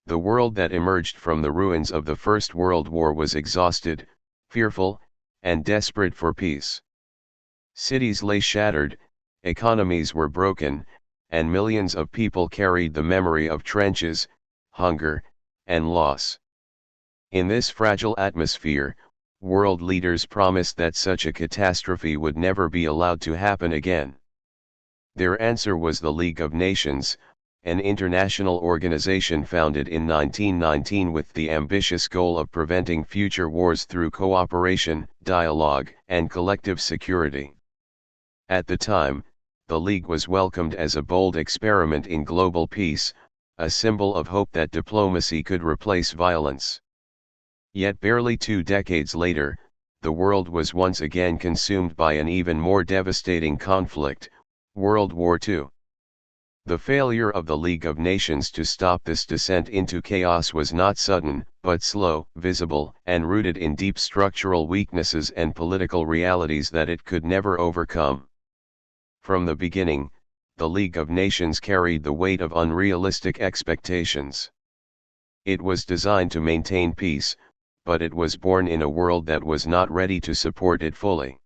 The world that emerged from the ruins of the First World War was exhausted, fearful, and desperate for peace. Cities lay shattered, economies were broken, and millions of people carried the memory of trenches, hunger, and loss. In this fragile atmosphere, world leaders promised that such a catastrophe would never be allowed to happen again. Their answer was the League of Nations, an international organization founded in 1919 with the ambitious goal of preventing future wars through cooperation, dialogue, and collective security. At the time, the League was welcomed as a bold experiment in global peace, a symbol of hope that diplomacy could replace violence. Yet barely 2 decades later, the world was once again consumed by an even more devastating conflict, World War II. The failure of the League of Nations to stop this descent into chaos was not sudden, but slow, visible, and rooted in deep structural weaknesses and political realities that it could never overcome. From the beginning, the League of Nations carried the weight of unrealistic expectations. It was designed to maintain peace, but it was born in a world that was not ready to support it fully.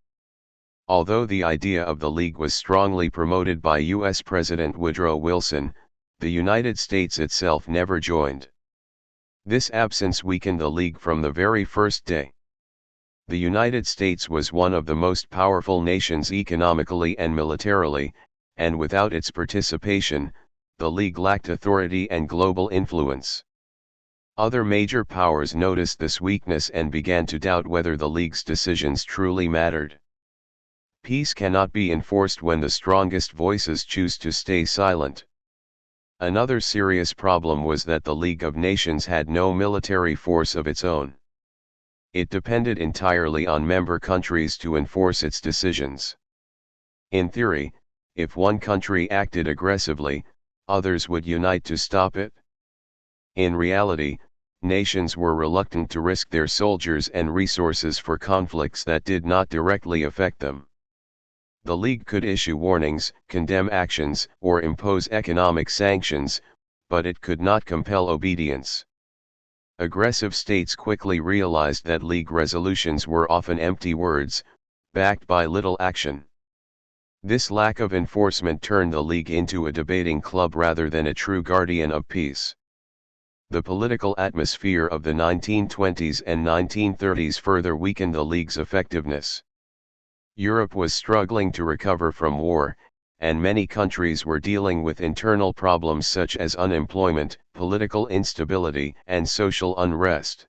Although the idea of the League was strongly promoted by U.S. President Woodrow Wilson, the United States itself never joined. This absence weakened the League from the very first day. The United States was one of the most powerful nations economically and militarily, and without its participation, the League lacked authority and global influence. Other major powers noticed this weakness and began to doubt whether the League's decisions truly mattered. Peace cannot be enforced when the strongest voices choose to stay silent. Another serious problem was that the League of Nations had no military force of its own. It depended entirely on member countries to enforce its decisions. In theory, if one country acted aggressively, others would unite to stop it. In reality, nations were reluctant to risk their soldiers and resources for conflicts that did not directly affect them. The League could issue warnings, condemn actions, or impose economic sanctions, but it could not compel obedience. Aggressive states quickly realized that League resolutions were often empty words, backed by little action. This lack of enforcement turned the League into a debating club rather than a true guardian of peace. The political atmosphere of the 1920s and 1930s further weakened the League's effectiveness. Europe was struggling to recover from war, and many countries were dealing with internal problems such as unemployment, political instability, and social unrest.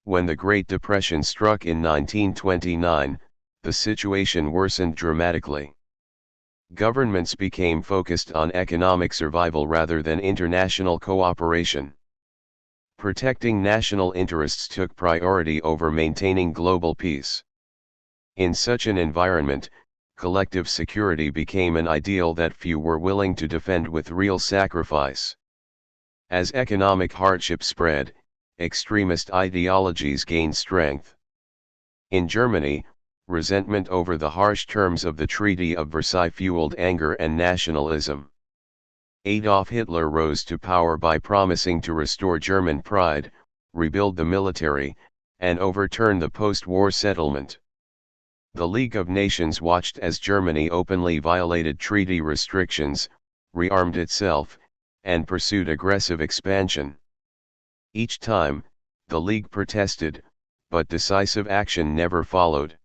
When the Great Depression struck in 1929, the situation worsened dramatically. Governments became focused on economic survival rather than international cooperation. Protecting national interests took priority over maintaining global peace. In such an environment, collective security became an ideal that few were willing to defend with real sacrifice. As economic hardship spread, extremist ideologies gained strength. In Germany, resentment over the harsh terms of the Treaty of Versailles fueled anger and nationalism. Adolf Hitler rose to power by promising to restore German pride, rebuild the military, and overturn the post-war settlement. The League of Nations watched as Germany openly violated treaty restrictions, rearmed itself, and pursued aggressive expansion. Each time, the League protested, but decisive action never followed.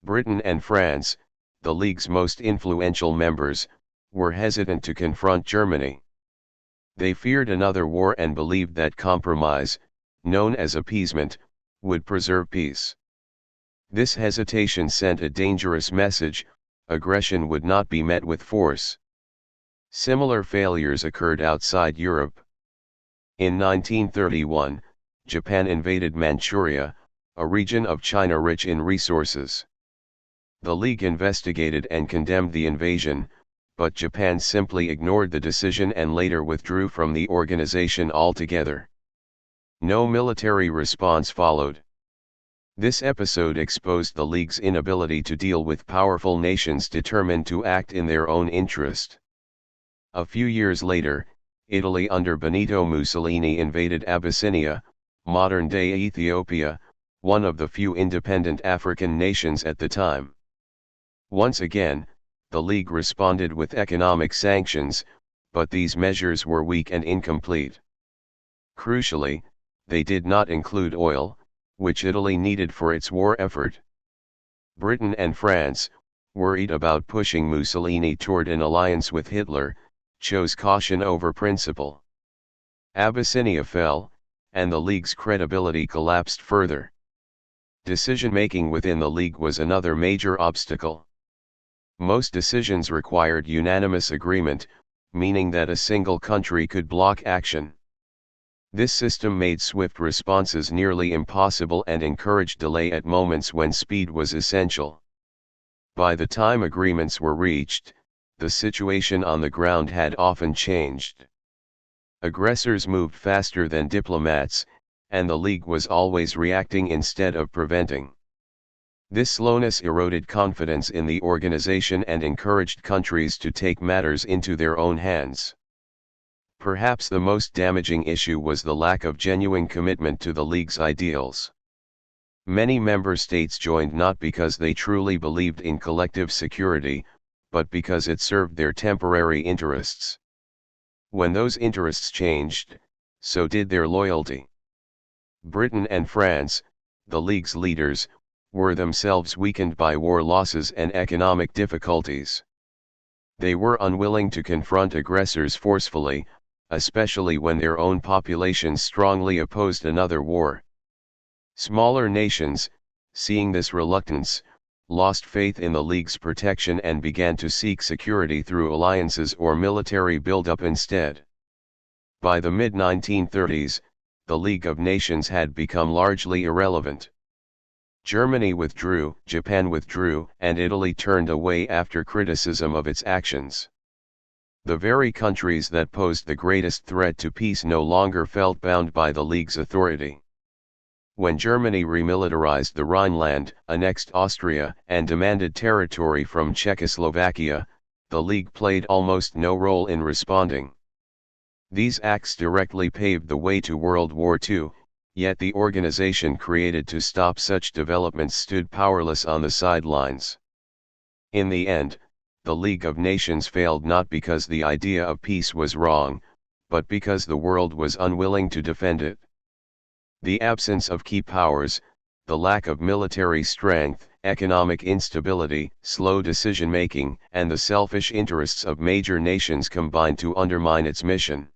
Britain and France, the League's most influential members, were hesitant to confront Germany. They feared another war and believed that compromise, known as appeasement, would preserve peace. This hesitation sent a dangerous message: aggression would not be met with force. Similar failures occurred outside Europe. In 1931, Japan invaded Manchuria, a region of China rich in resources. The League investigated and condemned the invasion, but Japan simply ignored the decision and later withdrew from the organization altogether. No military response followed. This episode exposed the League's inability to deal with powerful nations determined to act in their own interest. A few years later, Italy under Benito Mussolini invaded Abyssinia, modern-day Ethiopia, one of the few independent African nations at the time. Once again, the League responded with economic sanctions, but these measures were weak and incomplete. Crucially, they did not include oil, which Italy needed for its war effort. Britain and France, worried about pushing Mussolini toward an alliance with Hitler, chose caution over principle. Abyssinia fell, and the League's credibility collapsed further. Decision-making within the League was another major obstacle. Most decisions required unanimous agreement, meaning that a single country could block action. This system made swift responses nearly impossible and encouraged delay at moments when speed was essential. By the time agreements were reached, the situation on the ground had often changed. Aggressors moved faster than diplomats, and the League was always reacting instead of preventing. This slowness eroded confidence in the organization and encouraged countries to take matters into their own hands. Perhaps the most damaging issue was the lack of genuine commitment to the League's ideals. Many member states joined not because they truly believed in collective security, but because it served their temporary interests. When those interests changed, so did their loyalty. Britain and France, the League's leaders, were themselves weakened by war losses and economic difficulties. They were unwilling to confront aggressors forcefully, especially when their own populations strongly opposed another war. Smaller nations, seeing this reluctance, lost faith in the League's protection and began to seek security through alliances or military buildup instead. By the mid-1930s, the League of Nations had become largely irrelevant. Germany withdrew, Japan withdrew, and Italy turned away after criticism of its actions. The very countries that posed the greatest threat to peace no longer felt bound by the League's authority. When Germany remilitarized the Rhineland, annexed Austria, and demanded territory from Czechoslovakia, the League played almost no role in responding. These acts directly paved the way to World War II, yet the organization created to stop such developments stood powerless on the sidelines. In the end, the League of Nations failed not because the idea of peace was wrong, but because the world was unwilling to defend it. The absence of key powers, the lack of military strength, economic instability, slow decision-making, and the selfish interests of major nations combined to undermine its mission.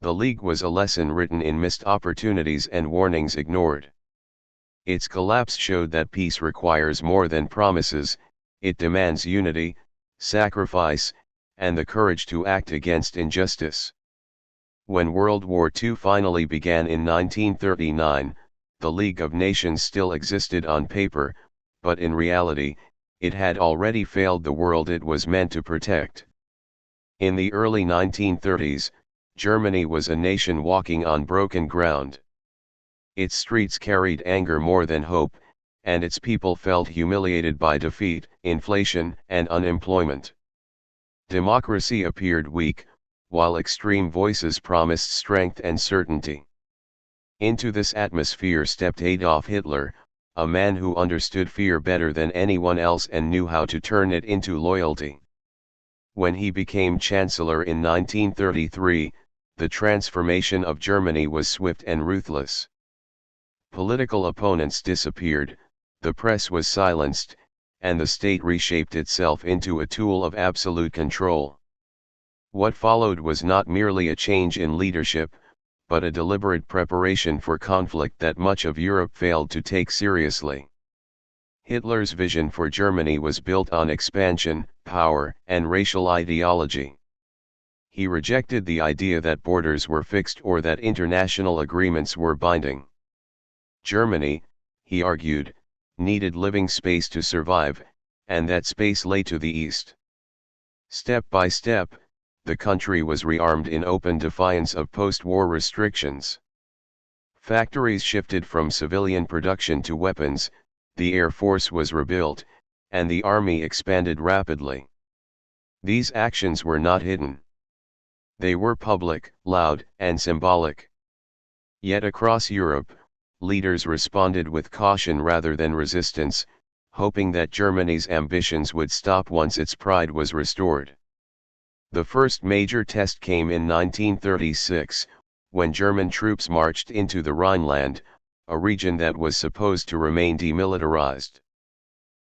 The League was a lesson written in missed opportunities and warnings ignored. Its collapse showed that peace requires more than promises, it demands unity, sacrifice, and the courage to act against injustice. When World War II finally began in 1939, the League of Nations still existed on paper, but in reality, it had already failed the world it was meant to protect. In the early 1930s, Germany was a nation walking on broken ground. Its streets carried anger more than hope, and its people felt humiliated by defeat, inflation, and unemployment. Democracy appeared weak, while extreme voices promised strength and certainty. Into this atmosphere stepped Adolf Hitler, a man who understood fear better than anyone else and knew how to turn it into loyalty. When he became Chancellor in 1933, the transformation of Germany was swift and ruthless. Political opponents disappeared, the press was silenced, and the state reshaped itself into a tool of absolute control. What followed was not merely a change in leadership, but a deliberate preparation for conflict that much of Europe failed to take seriously. Hitler's vision for Germany was built on expansion, power, and racial ideology. He rejected the idea that borders were fixed or that international agreements were binding. Germany, he argued, needed living space to survive, and that space lay to the east. Step by step, the country was rearmed in open defiance of post-war restrictions. Factories shifted from civilian production to weapons, the Air Force was rebuilt, and the army expanded rapidly. These actions were not hidden. They were public, loud, and symbolic. Yet across Europe, leaders responded with caution rather than resistance, hoping that Germany's ambitions would stop once its pride was restored. The first major test came in 1936, when German troops marched into the Rhineland, a region that was supposed to remain demilitarized.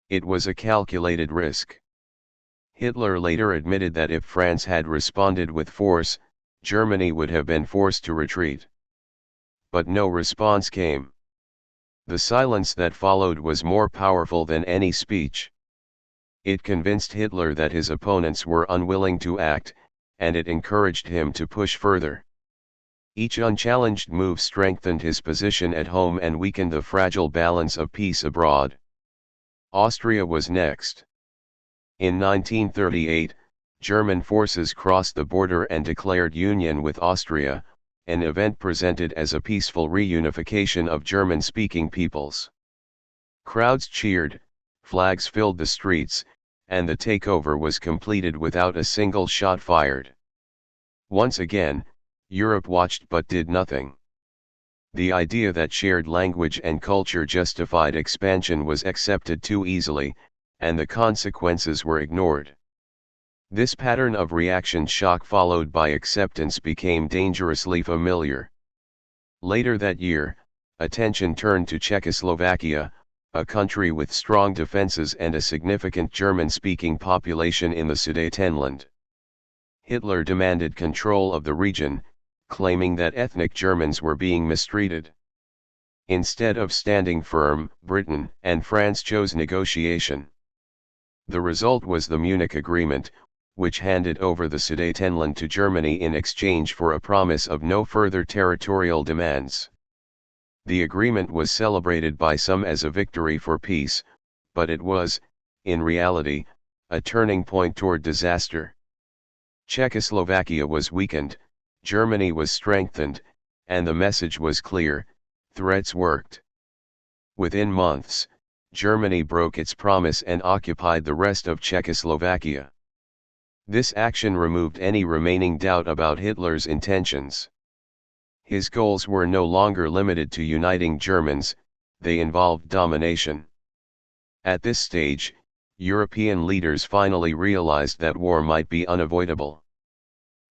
It was a calculated risk. Hitler later admitted that if France had responded with force, Germany would have been forced to retreat. But no response came. The silence that followed was more powerful than any speech. It convinced Hitler that his opponents were unwilling to act, and it encouraged him to push further. Each unchallenged move strengthened his position at home and weakened the fragile balance of peace abroad. Austria was next. In 1938, German forces crossed the border and declared union with Austria, an event presented as a peaceful reunification of German-speaking peoples. Crowds cheered, flags filled the streets, and the takeover was completed without a single shot fired. Once again, Europe watched but did nothing. The idea that shared language and culture justified expansion was accepted too easily, and the consequences were ignored. This pattern of reaction shock followed by acceptance became dangerously familiar. Later that year, attention turned to Czechoslovakia, a country with strong defenses and a significant German-speaking population in the Sudetenland. Hitler demanded control of the region, claiming that ethnic Germans were being mistreated. Instead of standing firm, Britain and France chose negotiation. The result was the Munich Agreement, which handed over the Sudetenland to Germany in exchange for a promise of no further territorial demands. The agreement was celebrated by some as a victory for peace, but it was, in reality, a turning point toward disaster. Czechoslovakia was weakened, Germany was strengthened, and the message was clear: threats worked. Within months, Germany broke its promise and occupied the rest of Czechoslovakia. This action removed any remaining doubt about Hitler's intentions. His goals were no longer limited to uniting Germans, they involved domination. At this stage, European leaders finally realized that war might be unavoidable.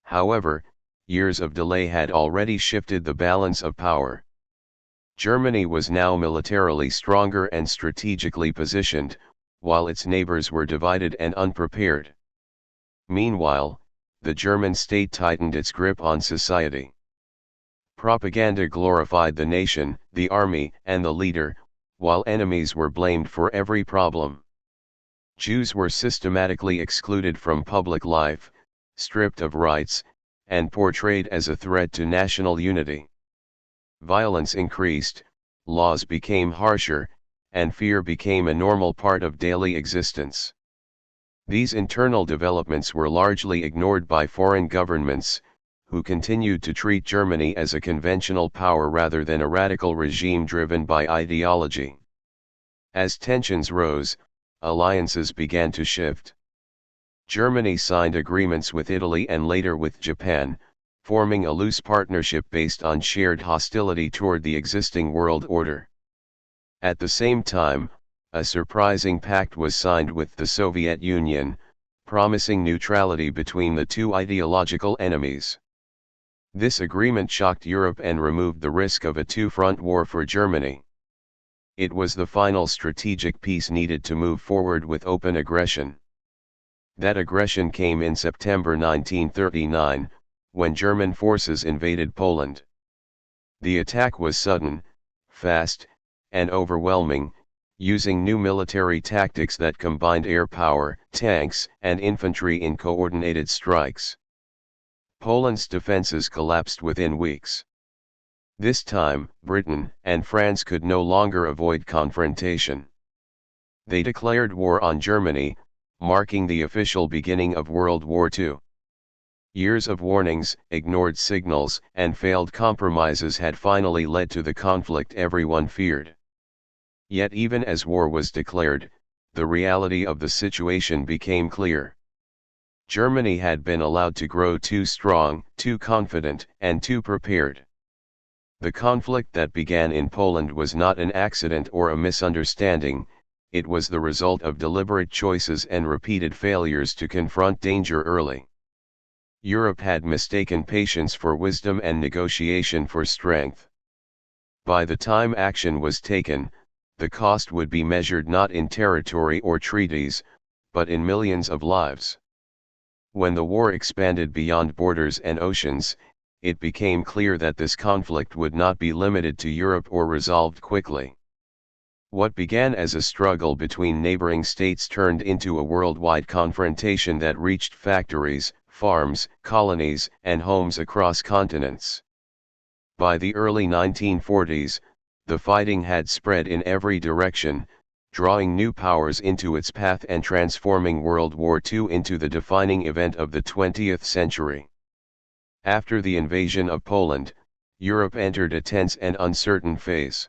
However, years of delay had already shifted the balance of power. Germany was now militarily stronger and strategically positioned, while its neighbors were divided and unprepared. Meanwhile, the German state tightened its grip on society. Propaganda glorified the nation, the army, and the leader, while enemies were blamed for every problem. Jews were systematically excluded from public life, stripped of rights, and portrayed as a threat to national unity. Violence increased, laws became harsher, and fear became a normal part of daily existence. These internal developments were largely ignored by foreign governments, who continued to treat Germany as a conventional power rather than a radical regime driven by ideology. As tensions rose, alliances began to shift. Germany signed agreements with Italy and later with Japan, forming a loose partnership based on shared hostility toward the existing world order. At the same time, a surprising pact was signed with the Soviet Union, promising neutrality between the two ideological enemies. This agreement shocked Europe and removed the risk of a two-front war for Germany. It was the final strategic piece needed to move forward with open aggression. That aggression came in September 1939, when German forces invaded Poland. The attack was sudden, fast, and overwhelming, using new military tactics that combined air power, tanks, and infantry in coordinated strikes. Poland's defenses collapsed within weeks. This time, Britain and France could no longer avoid confrontation. They declared war on Germany, marking the official beginning of World War II. Years of warnings, ignored signals, and failed compromises had finally led to the conflict everyone feared. Yet even as war was declared, the reality of the situation became clear. Germany had been allowed to grow too strong, too confident, and too prepared. The conflict that began in Poland was not an accident or a misunderstanding, it was the result of deliberate choices and repeated failures to confront danger early. Europe had mistaken patience for wisdom and negotiation for strength. By the time action was taken, the cost would be measured not in territory or treaties, but in millions of lives. When the war expanded beyond borders and oceans, it became clear that this conflict would not be limited to Europe or resolved quickly. What began as a struggle between neighboring states turned into a worldwide confrontation that reached factories, farms, colonies, and homes across continents. By the early 1940s, the fighting had spread in every direction, drawing new powers into its path and transforming World War II into the defining event of the 20th century. After the invasion of Poland, Europe entered a tense and uncertain phase.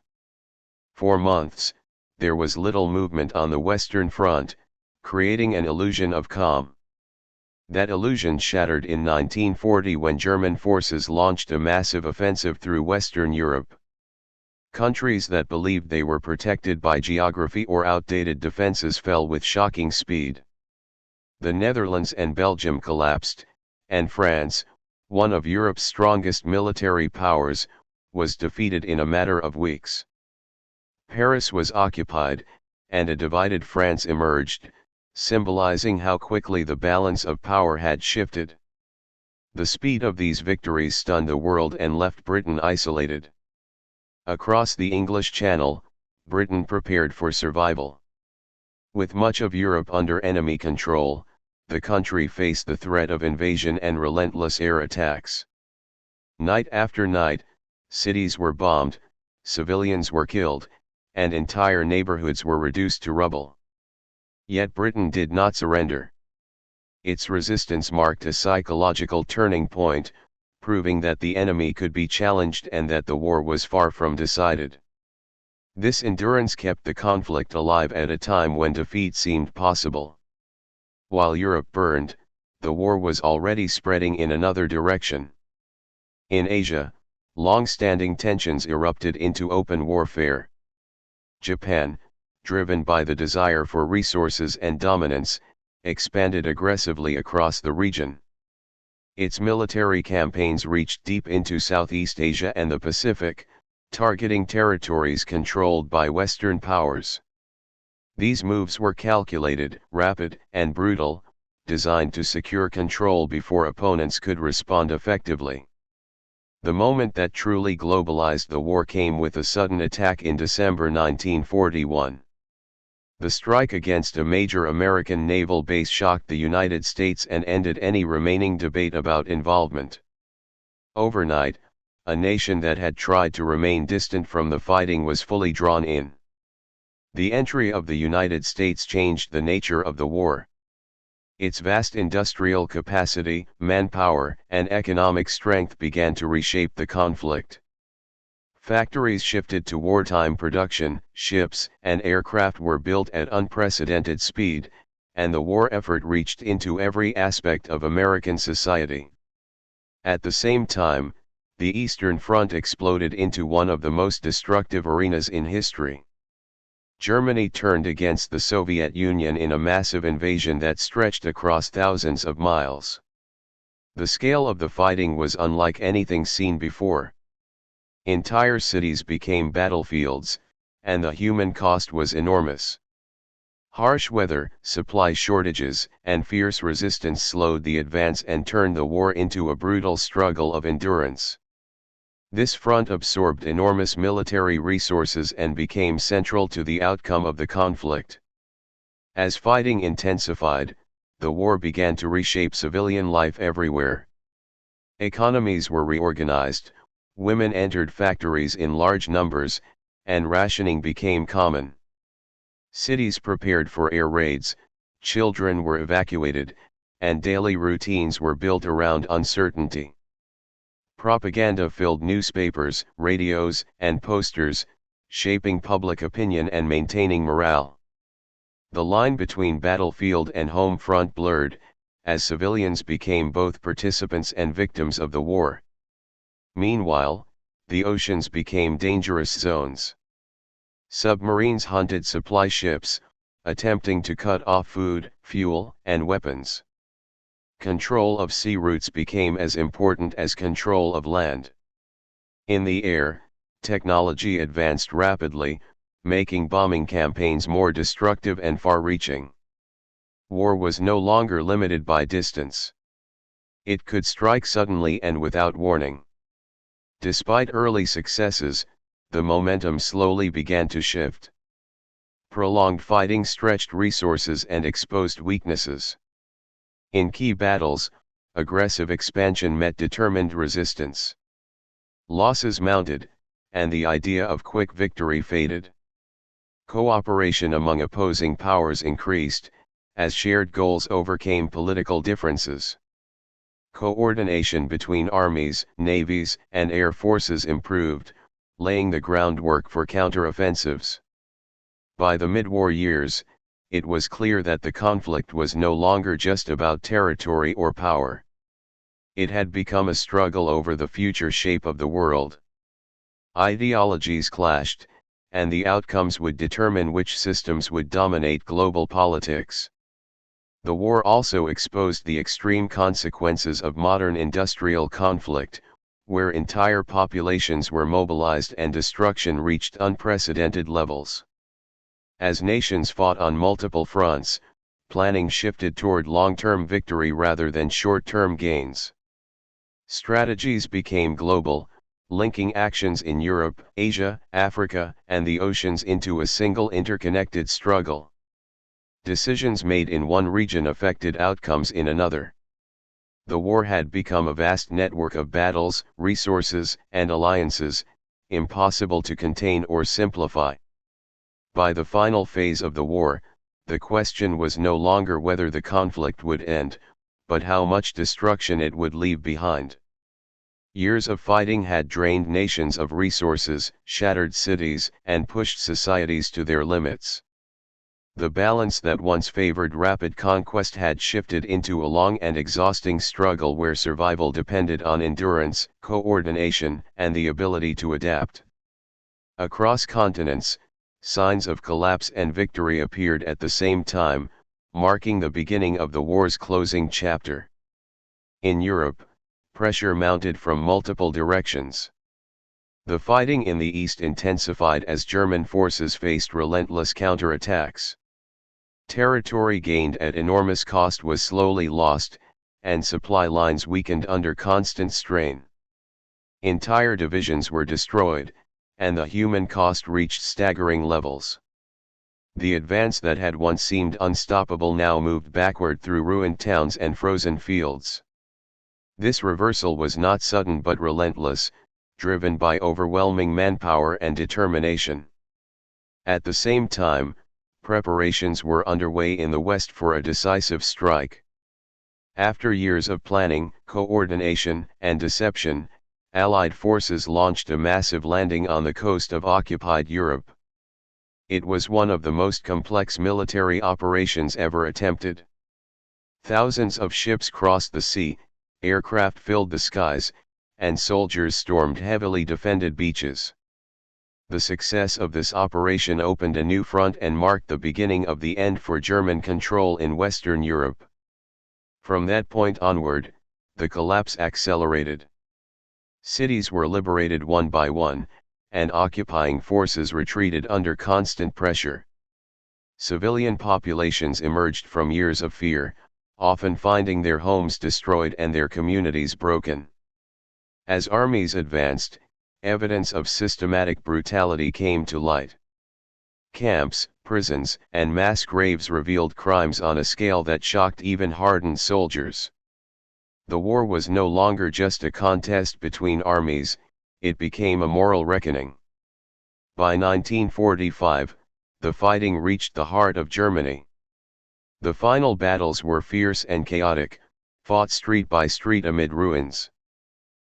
For months, there was little movement on the Western Front, creating an illusion of calm. That illusion shattered in 1940 when German forces launched a massive offensive through Western Europe. Countries that believed they were protected by geography or outdated defenses fell with shocking speed. The Netherlands and Belgium collapsed, and France, one of Europe's strongest military powers, was defeated in a matter of weeks. Paris was occupied, and a divided France emerged, symbolizing how quickly the balance of power had shifted. The speed of these victories stunned the world and left Britain isolated. Across the English Channel, Britain prepared for survival. With much of Europe under enemy control, the country faced the threat of invasion and relentless air attacks. Night after night, cities were bombed, civilians were killed, and entire neighborhoods were reduced to rubble. Yet Britain did not surrender. Its resistance marked a psychological turning point, proving that the enemy could be challenged and that the war was far from decided. This endurance kept the conflict alive at a time when defeat seemed possible. While Europe burned, the war was already spreading in another direction. In Asia, long-standing tensions erupted into open warfare. Japan, driven by the desire for resources and dominance, expanded aggressively across the region. Its military campaigns reached deep into Southeast Asia and the Pacific, targeting territories controlled by Western powers. These moves were calculated, rapid, and brutal, designed to secure control before opponents could respond effectively. The moment that truly globalized the war came with a sudden attack in December 1941. The strike against a major American naval base shocked the United States and ended any remaining debate about involvement. Overnight, a nation that had tried to remain distant from the fighting was fully drawn in. The entry of the United States changed the nature of the war. Its vast industrial capacity, manpower, and economic strength began to reshape the conflict. Factories shifted to wartime production, ships and aircraft were built at unprecedented speed, and the war effort reached into every aspect of American society. At the same time, the Eastern Front exploded into one of the most destructive arenas in history. Germany turned against the Soviet Union in a massive invasion that stretched across thousands of miles. The scale of the fighting was unlike anything seen before. Entire cities became battlefields, and the human cost was enormous. Harsh weather, supply shortages, and fierce resistance slowed the advance and turned the war into a brutal struggle of endurance. This front absorbed enormous military resources and became central to the outcome of the conflict. As fighting intensified, the war began to reshape civilian life everywhere. Economies were reorganized, women entered factories in large numbers, and rationing became common. Cities prepared for air raids, children were evacuated, and daily routines were built around uncertainty. Propaganda filled newspapers, radios, and posters, shaping public opinion and maintaining morale. The line between battlefield and home front blurred, as civilians became both participants and victims of the war. Meanwhile, the oceans became dangerous zones. Submarines hunted supply ships, attempting to cut off food, fuel, and weapons. Control of sea routes became as important as control of land. In the air, technology advanced rapidly, making bombing campaigns more destructive and far-reaching. War was no longer limited by distance. It could strike suddenly and without warning. Despite early successes, the momentum slowly began to shift. Prolonged fighting stretched resources and exposed weaknesses. In key battles, aggressive expansion met determined resistance. Losses mounted, and the idea of quick victory faded. Cooperation among opposing powers increased, as shared goals overcame political differences. Coordination between armies, navies, and air forces improved, laying the groundwork for counteroffensives. By the mid-war years, it was clear that the conflict was no longer just about territory or power. It had become a struggle over the future shape of the world. Ideologies clashed, and the outcomes would determine which systems would dominate global politics. The war also exposed the extreme consequences of modern industrial conflict, where entire populations were mobilized and destruction reached unprecedented levels. As nations fought on multiple fronts, planning shifted toward long-term victory rather than short-term gains. Strategies became global, linking actions in Europe, Asia, Africa, and the oceans into a single interconnected struggle. Decisions made in one region affected outcomes in another. The war had become a vast network of battles, resources, and alliances, impossible to contain or simplify. By the final phase of the war, the question was no longer whether the conflict would end, but how much destruction it would leave behind. Years of fighting had drained nations of resources, shattered cities, and pushed societies to their limits. The balance that once favored rapid conquest had shifted into a long and exhausting struggle where survival depended on endurance, coordination, and the ability to adapt. Across continents, signs of collapse and victory appeared at the same time, marking the beginning of the war's closing chapter. In Europe, pressure mounted from multiple directions. The fighting in the east intensified as German forces faced relentless counterattacks. Territory gained at enormous cost was slowly lost, and supply lines weakened under constant strain. Entire divisions were destroyed, and the human cost reached staggering levels. The advance that had once seemed unstoppable now moved backward through ruined towns and frozen fields. This reversal was not sudden but relentless, driven by overwhelming manpower and determination. At the same time, preparations were underway in the West for a decisive strike. After years of planning, coordination, and deception, Allied forces launched a massive landing on the coast of occupied Europe. It was one of the most complex military operations ever attempted. Thousands of ships crossed the sea, aircraft filled the skies, and soldiers stormed heavily defended beaches. The success of this operation opened a new front and marked the beginning of the end for German control in Western Europe. From that point onward, the collapse accelerated. Cities were liberated one by one, and occupying forces retreated under constant pressure. Civilian populations emerged from years of fear, often finding their homes destroyed and their communities broken. As armies advanced, evidence of systematic brutality came to light. Camps, prisons, and mass graves revealed crimes on a scale that shocked even hardened soldiers. The war was no longer just a contest between armies, it became a moral reckoning. By 1945, the fighting reached the heart of Germany. The final battles were fierce and chaotic, fought street by street amid ruins.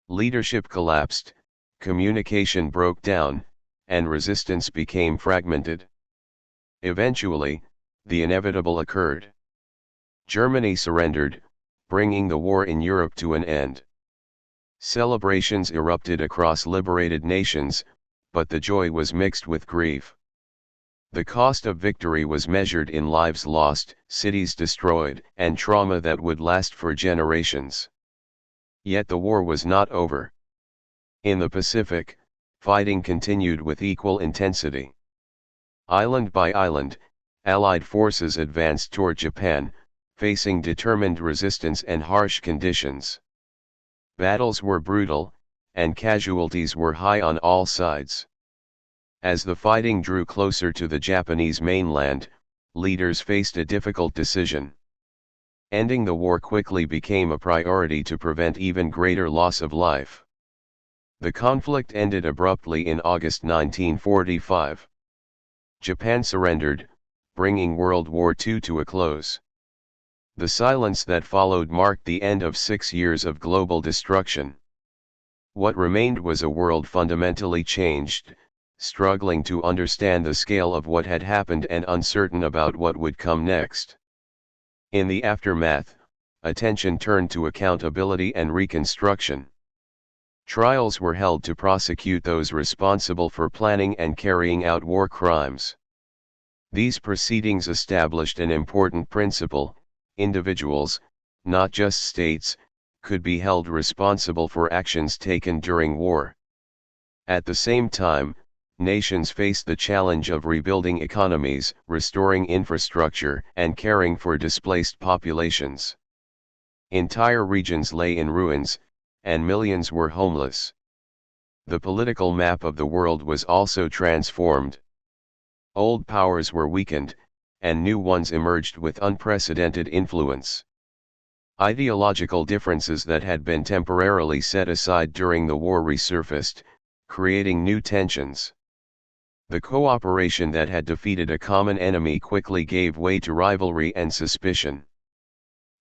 Leadership collapsed, communication broke down, and resistance became fragmented. Eventually, the inevitable occurred. Germany surrendered, bringing the war in Europe to an end. Celebrations erupted across liberated nations, but the joy was mixed with grief. The cost of victory was measured in lives lost, cities destroyed, and trauma that would last for generations. Yet the war was not over. In the Pacific, fighting continued with equal intensity. Island by island, Allied forces advanced toward Japan, facing determined resistance and harsh conditions. Battles were brutal, and casualties were high on all sides. As the fighting drew closer to the Japanese mainland, leaders faced a difficult decision. Ending the war quickly became a priority to prevent even greater loss of life. The conflict ended abruptly in August 1945. Japan surrendered, bringing World War II to a close. The silence that followed marked the end of 6 years of global destruction. What remained was a world fundamentally changed, struggling to understand the scale of what had happened and uncertain about what would come next. In the aftermath, attention turned to accountability and reconstruction. Trials were held to prosecute those responsible for planning and carrying out war crimes. These proceedings established an important principle: individuals, not just states, could be held responsible for actions taken during war. At the same time, nations faced the challenge of rebuilding economies, restoring infrastructure, and caring for displaced populations. Entire regions lay in ruins, and millions were homeless. The political map of the world was also transformed. Old powers were weakened, and new ones emerged with unprecedented influence. Ideological differences that had been temporarily set aside during the war resurfaced, creating new tensions. The cooperation that had defeated a common enemy quickly gave way to rivalry and suspicion.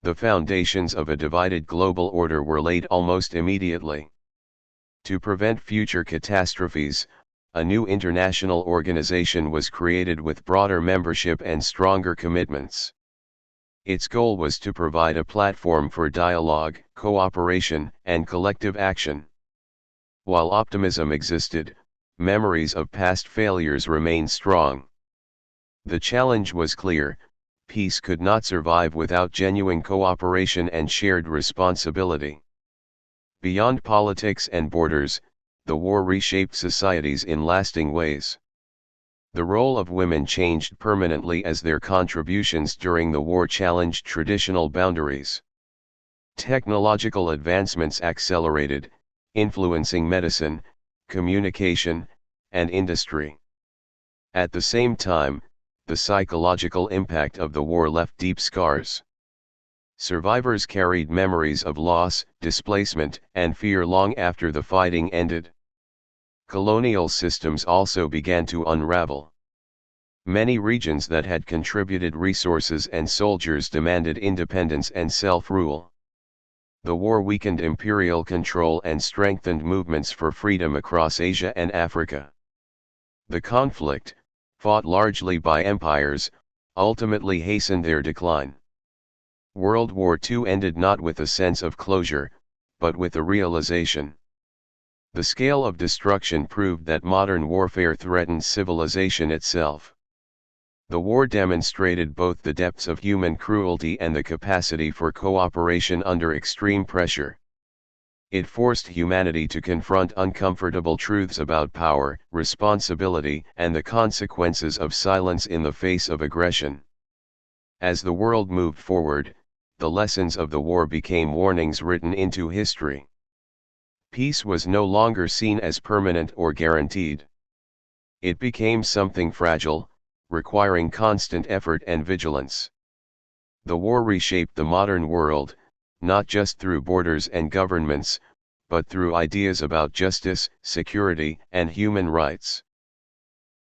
The foundations of a divided global order were laid almost immediately. To prevent future catastrophes, a new international organization was created with broader membership and stronger commitments. Its goal was to provide a platform for dialogue, cooperation, and collective action. While optimism existed, memories of past failures remained strong. The challenge was clear: peace could not survive without genuine cooperation and shared responsibility. Beyond politics and borders, the war reshaped societies in lasting ways. The role of women changed permanently as their contributions during the war challenged traditional boundaries. Technological advancements accelerated, influencing medicine, communication, and industry. At the same time, the psychological impact of the war left deep scars. Survivors carried memories of loss, displacement, and fear long after the fighting ended. Colonial systems also began to unravel. Many regions that had contributed resources and soldiers demanded independence and self-rule. The war weakened imperial control and strengthened movements for freedom across Asia and Africa. The conflict, fought largely by empires, ultimately hastened their decline. World War II ended not with a sense of closure, but with a realization. The scale of destruction proved that modern warfare threatens civilization itself. The war demonstrated both the depths of human cruelty and the capacity for cooperation under extreme pressure. It forced humanity to confront uncomfortable truths about power, responsibility, and the consequences of silence in the face of aggression. As the world moved forward, the lessons of the war became warnings written into history. Peace was no longer seen as permanent or guaranteed. It became something fragile, requiring constant effort and vigilance. The war reshaped the modern world, not just through borders and governments, but through ideas about justice, security, and human rights.